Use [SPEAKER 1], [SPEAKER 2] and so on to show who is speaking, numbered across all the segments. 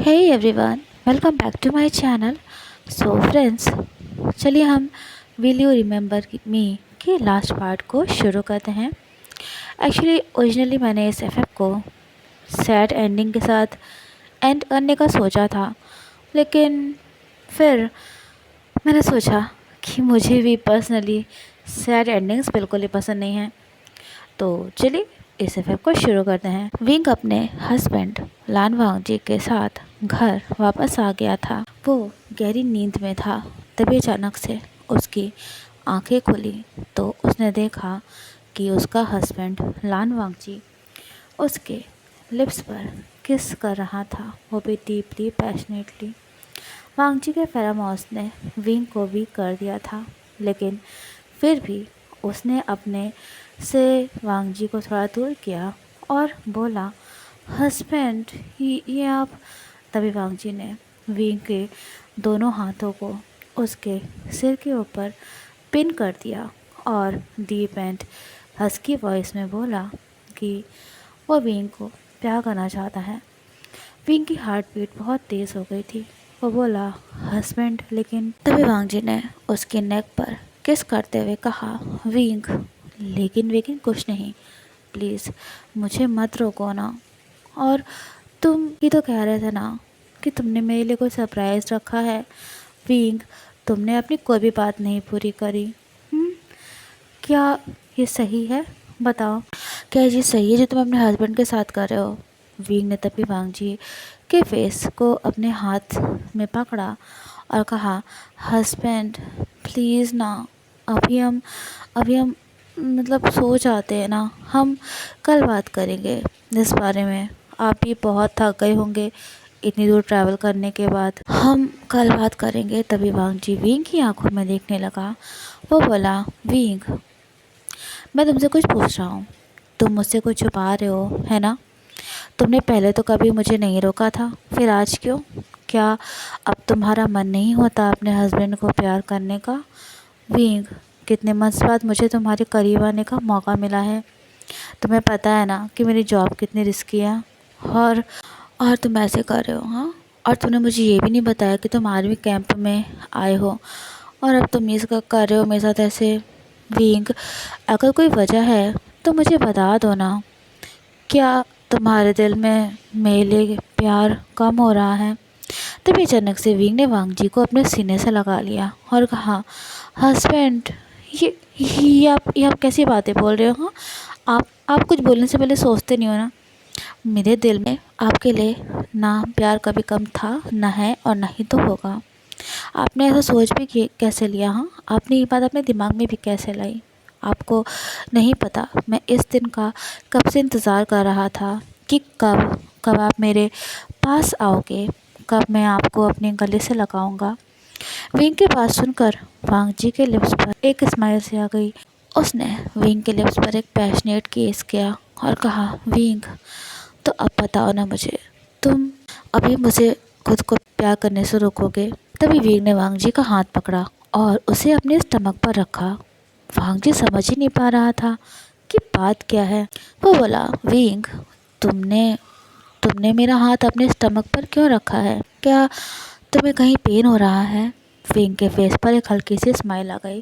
[SPEAKER 1] Hey everyone, welcome back to my channel. So friends, चलिए हम will you remember मी के last part को शुरू करते हैं। एक्चुअली ओरिजिनली मैंने इस एफएफ को सैड एंडिंग के साथ एंड करने का सोचा था, लेकिन फिर मैंने सोचा कि मुझे भी पर्सनली सैड एंडिंग्स बिल्कुल ही पसंद नहीं हैं। तो चलिए इस एफएफ को शुरू करते हैं। विंग अपने हस्बैंड लानवांग जी के साथ घर वापस आ गया था। वो गहरी नींद में था, तभी अचानक से उसकी आंखें खुली तो उसने देखा कि उसका हस्बैंड लानवांग जी उसके लिप्स पर किस कर रहा था, वो भी डीपली पैशनेटली। वांग जी के फेरामोस ने विंग को भी कर दिया था, लेकिन फिर भी उसने अपने से वांग जी को थोड़ा दूर किया और बोला, हस्बैंड ये आप। तभी वांग जी ने विंग के दोनों हाथों को उसके सिर के ऊपर पिन कर दिया और डीप एंड हस्की वॉइस में बोला कि वो विंग को प्यार करना चाहता है। विंग की हार्ट बीट बहुत तेज़ हो गई थी। वो बोला, हस्बैंड, लेकिन तभी वांग जी ने उसके नेक पर किस करते हुए कहा, विंग, लेकिन कुछ नहीं, प्लीज़ मुझे मत रोको ना। और तुम ही तो कह रहे थे ना कि तुमने मेरे लिए कोई सरप्राइज़ रखा है। विंग, तुमने अपनी कोई भी बात नहीं पूरी करी। क्या ये सही है? बताओ, क्या ये सही है जो तुम अपने हस्बैंड के साथ कर रहे हो? विंग ने तभी वांग जी के फेस को अपने हाथ में पकड़ा और कहा, हस्बैंड प्लीज़ ना, अभी हम मतलब सो जाते हैं ना, हम कल बात करेंगे इस बारे में। आप भी बहुत थक गए होंगे इतनी दूर ट्रैवल करने के बाद, हम कल बात करेंगे। तभी वांग जी विंग की आंखों में देखने लगा। वो बोला, विंग, मैं तुमसे कुछ पूछ रहा हूँ, तुम मुझसे कुछ छुपा रहे हो है ना? तुमने पहले तो कभी मुझे नहीं रोका था, फिर आज क्यों? क्या अब तुम्हारा मन नहीं होता अपने हस्बैंड को प्यार करने का? विंग, कितने मंथ्स बाद मुझे तुम्हारे करीब आने का मौका मिला है। तुम्हें पता है ना कि मेरी जॉब कितनी रिस्की है, और तुम ऐसे कर रहे हो। हाँ, और तुमने मुझे ये भी नहीं बताया कि तुम आर्मी कैंप में आए हो, और अब तुम ये सब कर रहे हो मेरे साथ ऐसे। विंग, अगर कोई वजह है तो मुझे बता दो ना। क्या तुम्हारे दिल में मेरे लिए प्यार कम हो रहा है? तभी अचानक से विंग ने वांग जी को अपने सीने से लगा लिया और कहा, हस्बैंड, ये आप कैसी बातें बोल रहे हो? हाँ, आप कुछ बोलने से पहले सोचते नहीं हो ना? मेरे दिल में आपके लिए ना प्यार कभी कम था, ना है, और ना ही तो होगा। आपने ऐसा सोच भी कैसे लिया? हाँ, आपने ये बात अपने दिमाग में भी कैसे लाई? आपको नहीं पता मैं इस दिन का कब से इंतज़ार कर रहा था कि कब कब आप मेरे पास आओगे, कब मैं आपको अपने गले से लगाऊंगा। विंग की बात सुनकर वांग जी के लिप्स पर एक स्माइल सी आ गई। उसने विंग के लिप्स पर एक पैशनेट किस किया और कहा, विंग, तो अब बताओ ना मुझे, तुम अभी मुझे खुद को प्यार करने से रोकोगे? तभी विंग ने वांग जी का हाथ पकड़ा और उसे अपने स्टमक पर रखा। वांग जी समझ ही नहीं पा रहा था कि बात क्या है। वो बोला, विंग, तुमने तुमने मेरा हाथ अपने स्टमक पर क्यों रखा है? क्या तुम्हें कहीं पेन हो रहा है? विंग के फेस पर एक हल्की सी स्माइल आ गई।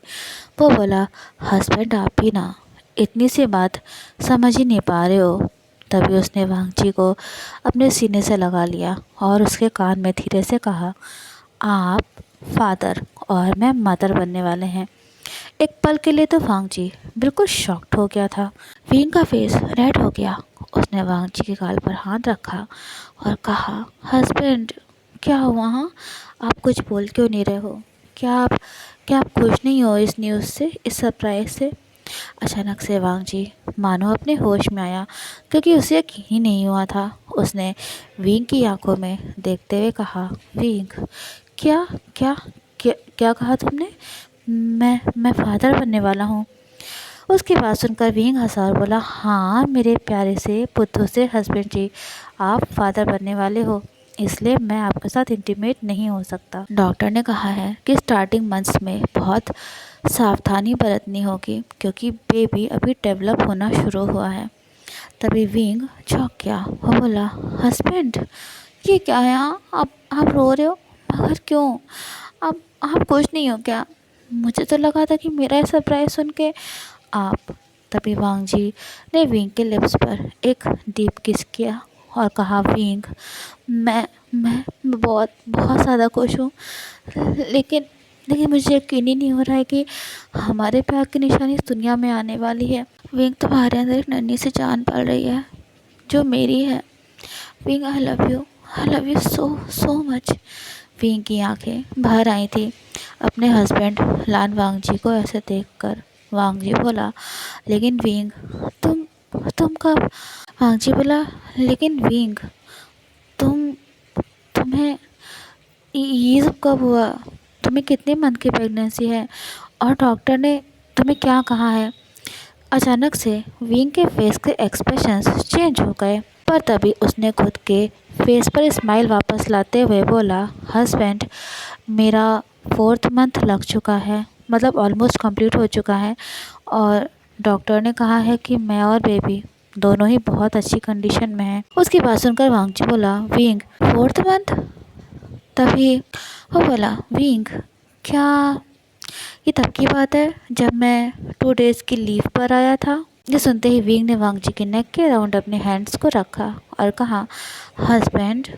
[SPEAKER 1] वो बोला, हस्बैंड, आप ही ना इतनी सी बात समझ ही नहीं पा रहे हो। तभी उसने वांग जी को अपने सीने से लगा लिया और उसके कान में धीरे से कहा, आप फादर और मैं मदर बनने वाले हैं। एक पल के लिए तो वांग जी बिल्कुल शॉक्ड हो गया था। विंग का फेस रेड हो गया। उसने वांग जी के गाल पर हाथ रखा और कहा, हस्बैंड, क्या हुआ? हाँ, आप कुछ बोल क्यों नहीं रहे हो? क्या आप खुश नहीं हो इस न्यूज़ से, इस सरप्राइज से? अचानक से वांग जी मानो अपने होश में आया, क्योंकि उसे यकीन ही नहीं हुआ था। उसने विंग की आंखों में देखते हुए कहा, विंग, क्या क्या क्या क्या कहा तुमने? मैं फादर बनने वाला हूँ? उसकी बात सुनकर विंग हंसा और बोला, हाँ मेरे प्यारे से पुत्रों से हस्बैंड जी, आप फादर बनने वाले हो, इसलिए मैं आपके साथ इंटीमेट नहीं हो सकता। डॉक्टर ने कहा है कि स्टार्टिंग मंथ्स में बहुत सावधानी बरतनी होगी, क्योंकि बेबी अभी डेवलप होना शुरू हुआ है। तभी विंग चौंक गया। वो बोला, हस्बैंड, ये क्या है? हाँ, आप रो रहे हो, मगर क्यों? आप खुश नहीं हो क्या? मुझे तो लगा था कि मेरा सरप्राइज सुन के आप। तभी वांग जी ने विंग के लिप्स पर एक डीप किस किया और कहा, विंग, मैं बहुत बहुत ज़्यादा खुश हूँ, लेकिन लेकिन मुझे यकीन ही नहीं हो रहा है कि हमारे प्यार की निशानी इस दुनिया में आने वाली है। विंग, तुम्हारे अंदर एक नन्ही सी जान पल रही है जो मेरी है। Wing, I love you so so much. Wing की आंखें बाहर आई थी अपने हस्बैंड लान वांग जी को ऐसे देखकर। वांग जी बोला, लेकिन विंग, तुम कब? वांग जी बोला, लेकिन विंग, तुम तुम्हें ये सब कब हुआ? तुम्हें कितने मंथ की प्रेगनेंसी है और डॉक्टर ने तुम्हें क्या कहा है? अचानक से विंग के फेस के एक्सप्रेशंस चेंज हो गए, पर तभी उसने खुद के फेस पर स्माइल वापस लाते हुए बोला, हस्बैंड, मेरा 4th मंथ लग चुका है, मतलब ऑलमोस्ट कंप्लीट हो चुका है, और डॉक्टर ने कहा है कि मैं और बेबी दोनों ही बहुत अच्छी कंडीशन में हैं। उसकी बात सुनकर वांगची बोला, विंग, 4th मंथ? तभी वो बोला, विंग, क्या ये तब की बात है जब मैं 2 डेज़ की लीव पर आया था? ये सुनते ही विंग ने वांग जी के नेक के अराउंड अपने हैंड्स को रखा और कहा, हस्बैंड,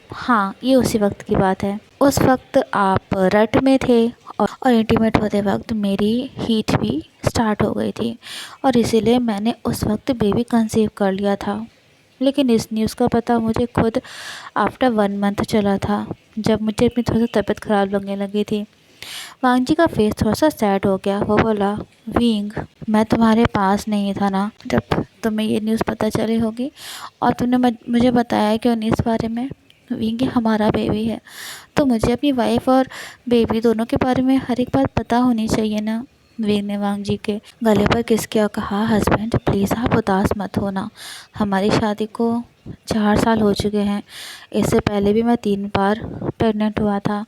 [SPEAKER 1] हाँ, ये उसी वक्त की बात है। उस वक्त आप रट में थे और इंटीमेट होते वक्त मेरी हीट भी स्टार्ट हो गई थी, और इसीलिए मैंने उस वक्त बेबी कंसीव कर लिया था। लेकिन इस न्यूज़ का पता मुझे खुद आफ्टर 1 मंथ चला था, जब मुझे अपनी थोड़ी सी तबीयत ख़राब लगने लगी थी। वांग जी का फेस थोड़ा सा सैड हो गया। वो बोला, विंग, मैं तुम्हारे पास नहीं था ना जब तुम्हें ये न्यूज़ पता चली होगी, और तुमने मुझे बताया क्यों नहीं इस बारे में? विंग, ये हमारा बेबी है, तो मुझे अपनी वाइफ और बेबी दोनों के बारे में हर एक बात पता होनी चाहिए ना। विंग ने वांग जी के गले पर किस किया, कहा, हस्बैंड, प्लीज़ आप उदास मत होना। हमारी शादी को 4 साल हो चुके हैं। इससे पहले भी मैं 3 बार प्रेग्नेंट हुआ था,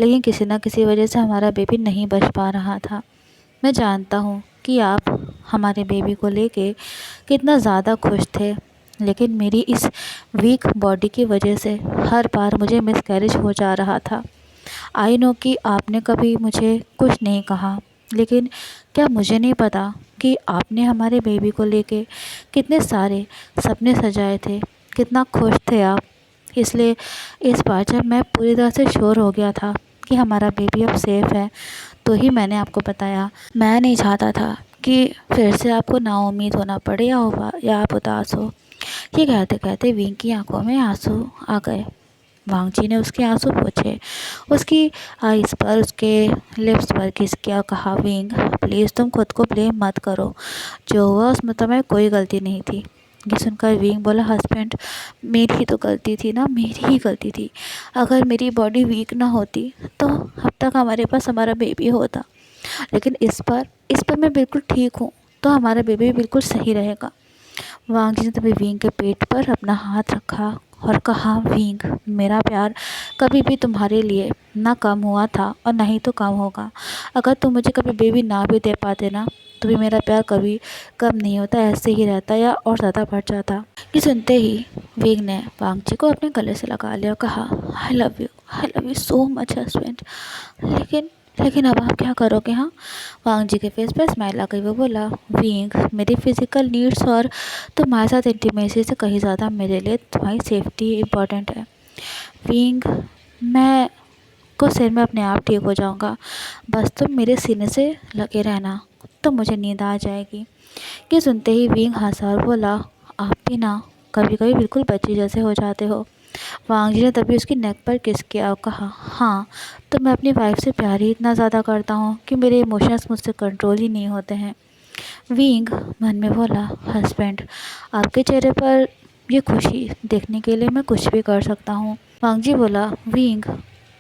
[SPEAKER 1] लेकिन किसी न किसी वजह से हमारा बेबी नहीं बच पा रहा था। मैं जानता हूँ कि आप हमारे बेबी को लेके कितना ज़्यादा खुश थे, लेकिन मेरी इस वीक बॉडी की वजह से हर बार मुझे मिसकैरेज हो जा रहा था। आई नो कि आपने कभी मुझे कुछ नहीं कहा, लेकिन क्या मुझे नहीं पता कि आपने हमारे बेबी को लेके कितने सारे सपने सजाए थे, कितना खुश थे आप। इसलिए इस बार जब मैं पूरी तरह से श्योर हो गया था कि हमारा बेबी अब सेफ़ है, तो ही मैंने आपको बताया। मैं नहीं चाहता था कि फिर से आपको नाउम्मीद होना पड़े या आप उदास हो। ये कहते कहते विंग की आंखों में आंसू आ गए। वांग जी ने उसके आंसू पोंछे, उसकी आइज़ पर, उसके लिप्स पर किस किया, कहा, विंग, प्लीज़ तुम खुद को ब्लेम मत करो। जो हुआ उसमें तो मैं कोई गलती नहीं थी। ये सुनकर विंग बोला, हस्बैंड, मेरी ही तो गलती थी ना, मेरी ही गलती थी। अगर मेरी बॉडी वीक ना होती तो अब तक हमारे पास हमारा बेबी होता, लेकिन इस पर मैं बिल्कुल ठीक हूँ, तो हमारा बेबी बिल्कुल सही रहेगा। वांग जी ने तभी विंग के पेट पर अपना हाथ रखा और कहा, विंग, मेरा प्यार कभी भी तुम्हारे लिए ना कम हुआ था और ना ही तो कम होगा। अगर तुम मुझे कभी बेबी ना भी दे पाते ना, तो भी मेरा प्यार कभी कम नहीं होता, ऐसे ही रहता या और ज़्यादा बढ़ जाता। ये सुनते ही विंग ने वांग जी को अपने गले से लगा लिया और कहा, I love you so much husband. लेकिन लेकिन अब आप क्या करोगे? हाँ, वांग जी के फेस पर स्माइल आ गई। वो बोला, विंग, मेरी फिज़िकल नीड्स और तुम्हारे साथ इंटीमेसी से कहीं ज़्यादा मेरे लिए तुम्हारी सेफ्टी इम्पॉर्टेंट है। विंग, मैं को सिर में अपने आप ठीक हो जाऊंगा, बस तुम मेरे सीने से लगे रहना, तो मुझे नींद आ जाएगी। ये सुनते ही विंग हंसा और बोला, आप भी ना कभी कभी बिल्कुल बच्चे जैसे हो जाते हो। वांग जी ने तभी उसकी नेक पर किस किया और कहा, हाँ, तो मैं अपनी वाइफ से प्यार ही इतना ज़्यादा करता हूँ कि मेरे इमोशंस मुझसे कंट्रोल ही नहीं होते हैं। विंग मन में बोला, हस्बैंड, आपके चेहरे पर ये खुशी देखने के लिए मैं कुछ भी कर सकता हूँ। वांग जी बोला, विंग,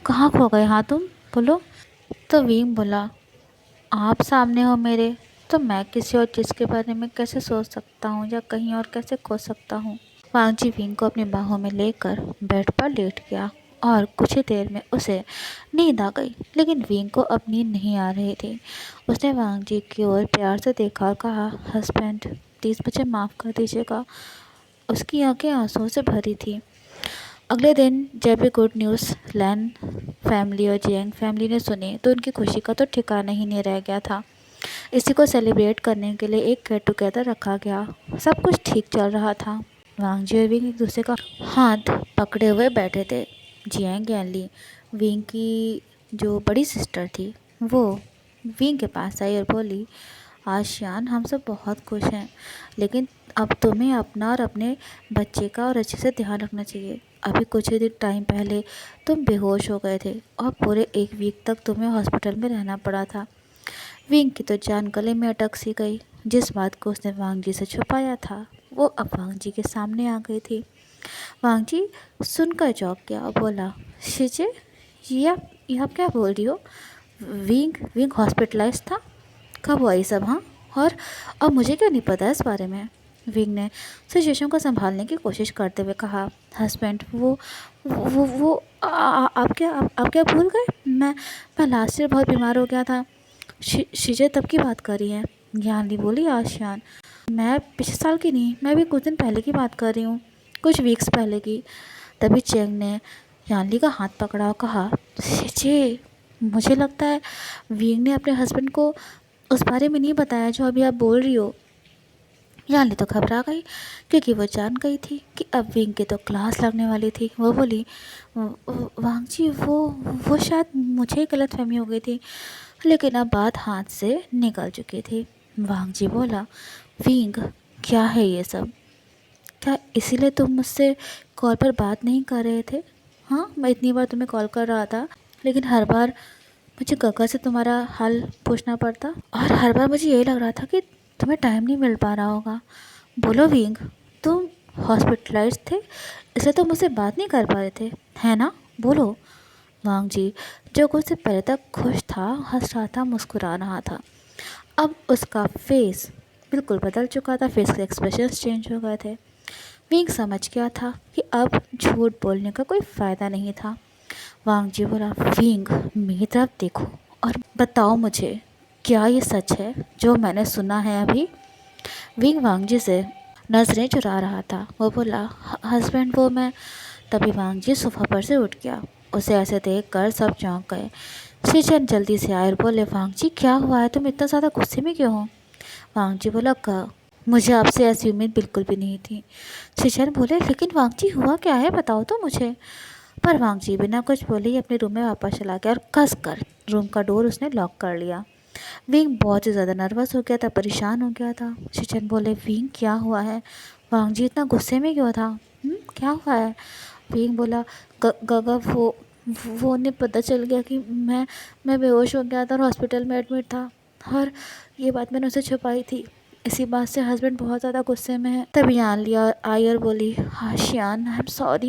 [SPEAKER 1] कहाँ खो गए? हाँ, तुम बोलो। तो विंग बोला, आप सामने हो मेरे, तो मैं किसी और चीज़ के बारे में कैसे सोच सकता हूँ या कहीं और कैसे खो सकता हूँ? वांग जी विंग को अपनी बाहों में लेकर बेड पर लेट गया और कुछ ही देर में उसे नींद आ गई, लेकिन विंग को अब नींद नहीं आ रही थी। उसने वांग जी की ओर प्यार से देखा और कहा, हस्बैंड, प्लीज़ मुझे माफ़ कर दीजिएगा। उसकी आंखें आंसुओं से भरी थी। अगले दिन जब भी गुड न्यूज़ लैन फैमिली और जियांग फैमिली ने सुनी तो उनकी खुशी का तो ठिकाना ही नहीं रह गया था। इसी को सेलिब्रेट करने के लिए एक गेट टुगेदर रखा गया। सब कुछ ठीक चल रहा था। वांग जी और विंग एक दूसरे का हाथ पकड़े हुए बैठे थे। जियांग यानली विंग की जो बड़ी सिस्टर थी वो विंग के पास आई और बोली, आशियान हम सब बहुत खुश हैं, लेकिन अब तुम्हें अपना और अपने बच्चे का और अच्छे से ध्यान रखना चाहिए। अभी कुछ ही दिन टाइम पहले तुम बेहोश हो गए थे और पूरे एक वीक तक तुम्हें हॉस्पिटल में रहना पड़ा था। विंग की तो जान गले में अटक सी गई। जिस बात को उसने वांग जी से छुपाया था वो अब वांग जी के सामने आ गई थी। वांग जी सुनकर चौंक गया और बोला, शिजे ये आप क्या बोल रही हो? विंग विंग हॉस्पिटलाइज था? कब हुआ ये सब? हाँ, और अब मुझे क्यों नहीं पता इस बारे में? विंग ने सिचुएशन को संभालने की कोशिश करते हुए कहा, हस्बैंड वो आप क्या भूल गए? मैं लास्ट ईयर बहुत बीमार हो गया था। शीजे तब की बात कर रही है? ज्ञानली बोली, आशियान मैं पिछले साल की नहीं, मैं भी कुछ दिन पहले की बात कर रही हूँ, कुछ वीक्स पहले की। तभी चेंग ने यानली का हाथ पकड़ा और कहा, शीजे मुझे लगता है विंग ने अपने हस्बैंड को उस बारे में नहीं बताया जो अभी आप बोल रही हो। यानली तो घबरा गई क्योंकि वो जान गई थी कि अब विंग की तो क्लास लगने वाली थी। वो बोली, वांग जी वो शायद मुझे गलतफहमी हो गई थी, लेकिन अब बात हाथ से निकल चुकी थी। वांग जी बोला, विंग क्या है ये सब? क्या इसीलिए तुम मुझसे कॉल पर बात नहीं कर रहे थे? हाँ, मैं इतनी बार तुम्हें कॉल कर रहा था, लेकिन हर बार मुझे गगा से तुम्हारा हाल पूछना पड़ता और हर बार मुझे यही लग रहा था कि तुम्हें टाइम नहीं मिल पा रहा होगा। बोलो विंग, तुम हॉस्पिटलाइज थे इसलिए तुम मुझसे बात नहीं कर पा रहे थे, है ना? बोलो। वांग जी जो कुछ से पहले तक खुश था, हंस रहा था, मुस्कुरा रहा था, अब उसका फेस बिल्कुल बदल चुका था। फेस के एक्सप्रेशंस चेंज हो गए थे। विंग समझ गया था कि अब झूठ बोलने का कोई फ़ायदा नहीं था। वांग जी बोला, विंग मेरी तरफ देखो और बताओ मुझे, क्या ये सच है जो मैंने सुना है अभी? विंग वांग जी से नजरें चुरा रहा था। वो बोला, हस्बैंड वो मैं। तभी वांग जी सोफा पर से उठ गया। उसे ऐसे देख कर सब चौंक गए। श्रीचंद जल्दी से आए और बोले, वांग जी क्या हुआ है, तुम इतना ज़्यादा गुस्से में क्यों हो? वांग जी बोला, मुझे आपसे ऐसी उम्मीद बिल्कुल भी नहीं थी। श्रीचंद बोले, लेकिन वांग जी हुआ क्या है, बताओ तो मुझे। पर वांग जी बिना कुछ बोले ही अपने रूम में वापस चला गया और कस कर रूम का डोर उसने लॉक कर लिया। विंग बहुत ही ज़्यादा नर्वस हो गया था, परेशान हो गया था। शिचन बोले, विंग क्या हुआ है? वांग जी इतना गुस्से में क्यों था? क्या हुआ है? विंग बोला, गगा वो उन्हें पता चल गया कि मैं बेहोश हो गया था और हॉस्पिटल में एडमिट था, और ये बात मैंने उसे छुपाई थी। इसी बात से हस्बैंड बहुत ज़्यादा गुस्से में है। तभी यान लिया आई और बोली, हाँ शियान, आई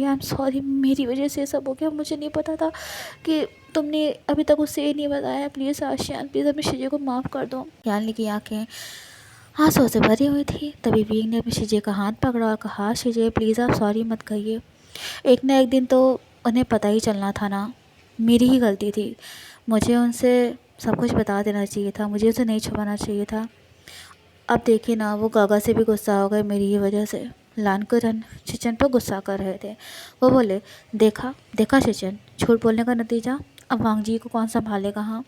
[SPEAKER 1] एम सॉरी, मेरी वजह से ये सब हो गया, मुझे नहीं पता था कि तुमने अभी तक उससे ये नहीं बताया। प्लीज़ आशियान, प्लीज़ अपनी शिजे को माफ़ कर दो। यानली की आंखें आंसुओं से भरी हुई थी। तभी विंग ने अपनी शिजे का हाथ पकड़ा और कहा, शिजे प्लीज़ आप सॉरी मत कहिए, एक ना एक दिन तो उन्हें पता ही चलना था ना, मेरी ही गलती थी, मुझे उनसे सब कुछ बता देना चाहिए था, मुझे उसे नहीं छुपाना चाहिए था। अब देखिए ना, वो गागा से भी गुस्सा हो गए मेरी ही वजह से। लानकुरन शिचन पर गुस्सा कर रहे थे। वो बोले, देखा देखा शिचन, झूठ बोलने का नतीजा, अब वांग जी को कौन संभालेगा? हाँ,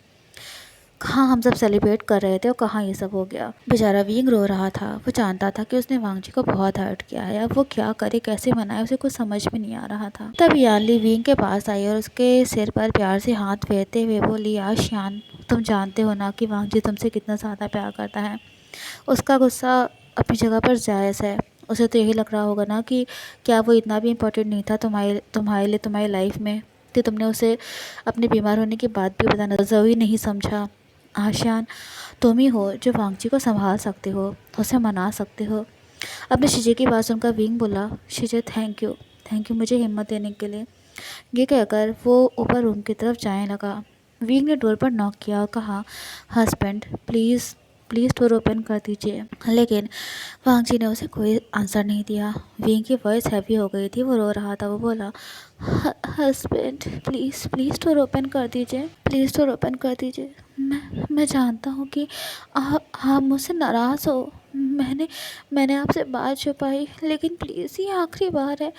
[SPEAKER 1] कहाँ हम सब सेलिब्रेट कर रहे थे और कहाँ ये सब हो गया। बेचारा विंग रो रहा था। वो जानता था कि उसने वांग जी को बहुत हर्ट किया है। अब वो क्या करे, कैसे मनाए, उसे कुछ समझ में नहीं आ रहा था। तब यानली विंग के पास आई और उसके सिर पर प्यार से हाथ फेरते हुए बोली, यार श्यान, तुम जानते हो ना कि वांग जी तुमसे कितना ज़्यादा प्यार करता है। उसका गुस्सा अपनी जगह पर जायज़ है। उसे तो यही लग रहा होगा ना कि क्या वो इतना भी इम्पोर्टेंट नहीं था तुम्हारे लिए, तुम्हारी लाइफ में, कि तुमने उसे अपने बीमार होने की बात भी बताना ज़रूरी नहीं समझा। आशियान, तुम ही हो जो वांग जी को संभाल सकते हो, उसे मना सकते हो। अपने शिजे की बात सुनकर विंग बोला, शिजे थैंक यू मुझे हिम्मत देने के लिए। ये कहकर वो ऊपर रूम की तरफ जाने लगा। विंग ने डोर पर नॉक किया और कहा, husband please please door open कर दीजिए। लेकिन वांग जी ने उसे कोई आंसर नहीं दिया। विंग की वॉइस हैवी हो गई थी, वो रो रहा था। वो बोला, husband please please door open कर दीजिए, प्लीज़ डोर ओपन कर दीजिए। मैं जानता हूँ कि आप मुझसे नाराज़ हो, मैंने आपसे बात छुपाई, लेकिन प्लीज़ ये आखिरी बार है,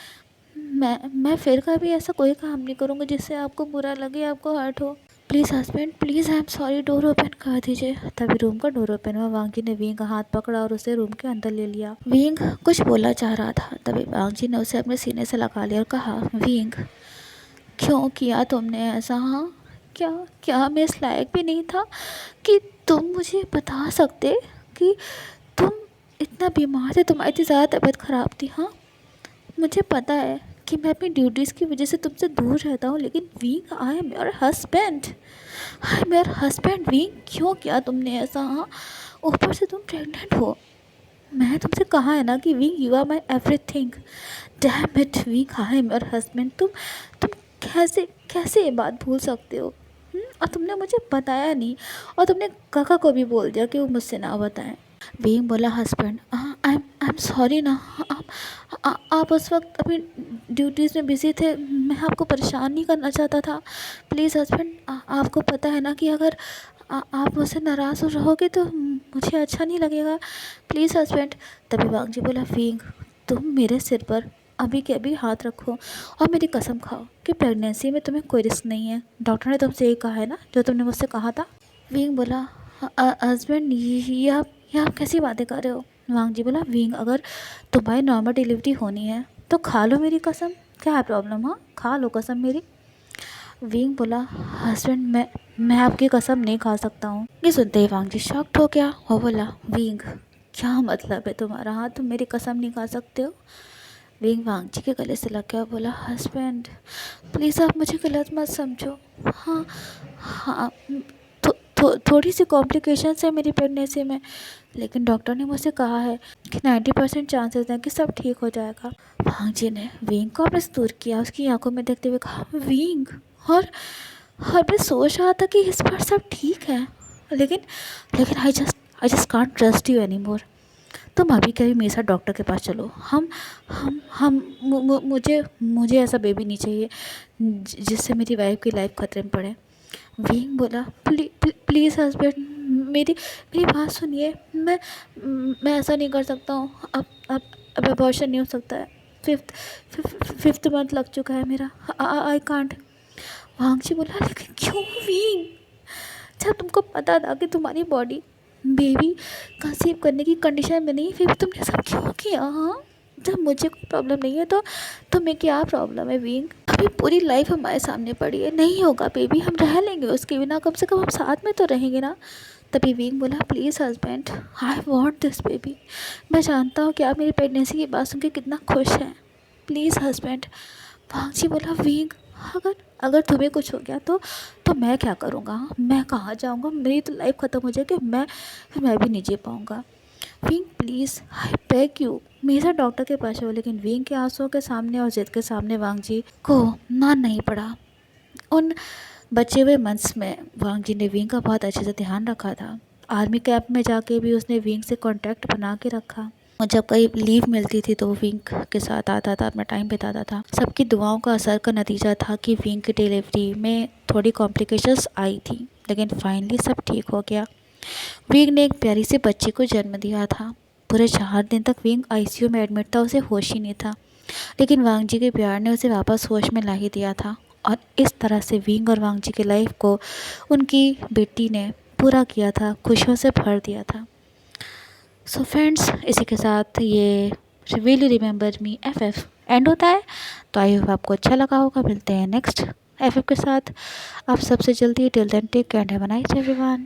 [SPEAKER 1] मैं फिर कभी ऐसा कोई काम नहीं करूँगी जिससे आपको बुरा लगे, आपको हर्ट हो। Please husband, please I am sorry, door open कर दीजिए। तभी रूम का डोर ओपन हुआ। वांग जी ने विंग का हाथ पकड़ा और उसे रूम के अंदर ले लिया। विंग कुछ बोलना चाह रहा था, तभी वांग जी ने उसे अपने सीने से लगा लिया और कहा, विंग क्यों किया तुमने ऐसा? हाँ, क्या क्या मैं इस लायक भी नहीं था कि तुम मुझे बता सकते कि तुम इतना बीमार थे, तुम्हारी इतनी ज़्यादा तबीयत ख़राब थी? हाँ, मुझे पता है कि मैं अपनी ड्यूटीज़ की वजह से तुमसे दूर रहता हूँ, लेकिन wing I am your husband, I am your husband. Wing क्यों किया तुमने ऐसा? हाँ, ऊपर से तुम प्रेग्नेंट हो। मैं तुमसे कहा है ना कि Wing you are my everything. Damn it Wing, I am your husband. तुम कैसे कैसे ये बात भूल सकते हो? और तुमने मुझे बताया नहीं, और तुमने काका को भी बोल दिया कि वो मुझसे ना बताएं। विंग बोला, हस्बैंड आई एम सॉरी ना, आप उस वक्त अपनी ड्यूटीज़ में बिज़ी थे, मैं आपको परेशान नहीं करना चाहता था। प्लीज़ हस्बैंड, आपको पता है ना कि अगर आप मुझसे नाराज़ हो रहोगे तो मुझे अच्छा नहीं लगेगा। Please husband. तभी वांग जी बोला, विंग तुम मेरे सिर पर अभी के अभी हाथ रखो और मेरी कसम खाओ कि प्रेगनेंसी में तुम्हें कोई रिस्क नहीं है। डॉक्टर ने तुमसे यही कहा है ना जो तुमने मुझसे कहा था। विंग बोला, हस्बैंड ये आप कैसी बातें कर रहे हो? वांग जी बोला, विंग अगर तुम्हारी नॉर्मल डिलीवरी होनी है तो खा लो मेरी कसम, क्या है प्रॉब्लम? हाँ, खा लो कसम मेरी। विंग बोला, हस्बैंड मैं आपकी कसम नहीं खा सकता हूँ। ये सुनते ही वांग जी शॉक्ड हो गया। वो बोला, विंग क्या मतलब है तुम्हारा? हाँ, तुम मेरी कसम नहीं खा सकते हो? विंग वांग जी के गले से लग गया। बोला, हस्बैंड प्लीज़ आप मुझे गलत मत समझो। हाँ हाँ, थोड़ी सी कॉम्प्लिकेशंस है मेरी प्रेगनेंसी में, लेकिन डॉक्टर ने मुझसे कहा है कि 90% चांसेस हैं कि सब ठीक हो जाएगा। वांग जी ने विंग को अपने से दूर किया, उसकी आंखों में देखते हुए कहा, विंग और और मैं सोच रहा था कि इस बार सब ठीक है, लेकिन लेकिन I just can't trust you any more. तुम अभी के अभी मेरे साथ डॉक्टर के पास चलो। हम मुझे मुझे ऐसा बेबी नहीं चाहिए जिससे मेरी वाइफ की लाइफ खतरे में पड़े। विंग बोला, प्लीज़ हस्बैंड मेरी मेरी बात सुनिए। मैं ऐसा नहीं कर सकता हूँ। अब अबॉर्शन नहीं हो सकता है। फिफ्थ मंथ लग चुका है मेरा। I can't. वांग जी बोला, लेकिन क्यों विंग? जब तुमको पता था कि तुम्हारी बॉडी बेबी कंसीव करने की कंडीशन में नहीं, फिर भी तुमने सब क्यों किया? हाँ, जब मुझे कोई प्रॉब्लम नहीं है तो तुम्हें क्या प्रॉब्लम है विंग? अभी पूरी लाइफ हमारे सामने पड़ी है, नहीं होगा बेबी, हम रह लेंगे उसके बिना, कम से कम हम साथ में तो रहेंगे ना। तभी विंग बोला, please husband I want this baby. मैं जानता हूँ कि आप मेरी प्रेगनेंसी की बात सुन के कितना खुश हैं। Please husband. वांग जी बोला, विंग अगर अगर तुम्हें कुछ हो गया तो मैं क्या करूँगा? मैं कहाँ जाऊँगा? मेरी तो लाइफ ख़त्म हो जाएगी, मैं भी नहीं जी पाऊँगा। Wing please I beg you, मेरे साथ डॉक्टर के पास हो। लेकिन विंग के आंसुओं के सामने और जिद के सामने वांग जी को मान नहीं पड़ा। उन बचे हुए मंथ्स में वांग जी ने विंग का बहुत अच्छे से ध्यान रखा था। आर्मी कैंप में जाके भी उसने विंग से कांटेक्ट बना के रखा, और जब कहीं लीव मिलती थी तो वो विंग के साथ आता था, अपना टाइम बिताता था। सबकी दुआओं का असर का नतीजा था कि विंग की डिलीवरी में थोड़ी कॉम्प्लिकेशंस आई थी, लेकिन फाइनली सब ठीक हो गया। विंग ने एक प्यारी सी बच्ची को जन्म दिया था। पूरे 4 दिन तक विंग आईसीयू में एडमिट था, उसे होश ही नहीं था, लेकिन वांग जी के प्यार ने उसे वापस होश में ला ही दिया था। और इस तरह से विंग और वांग जी की लाइफ को उनकी बेटी ने पूरा किया था, खुशियों से भर दिया था। सो फ्रेंड्स, इसी के साथ ये will you remember me FF and होता है। तो आई होप आपको अच्छा लगा होगा। मिलते हैं नेक्स्ट FF के साथ आप सबसे जल्दी। Till then take care and have a nice everyone.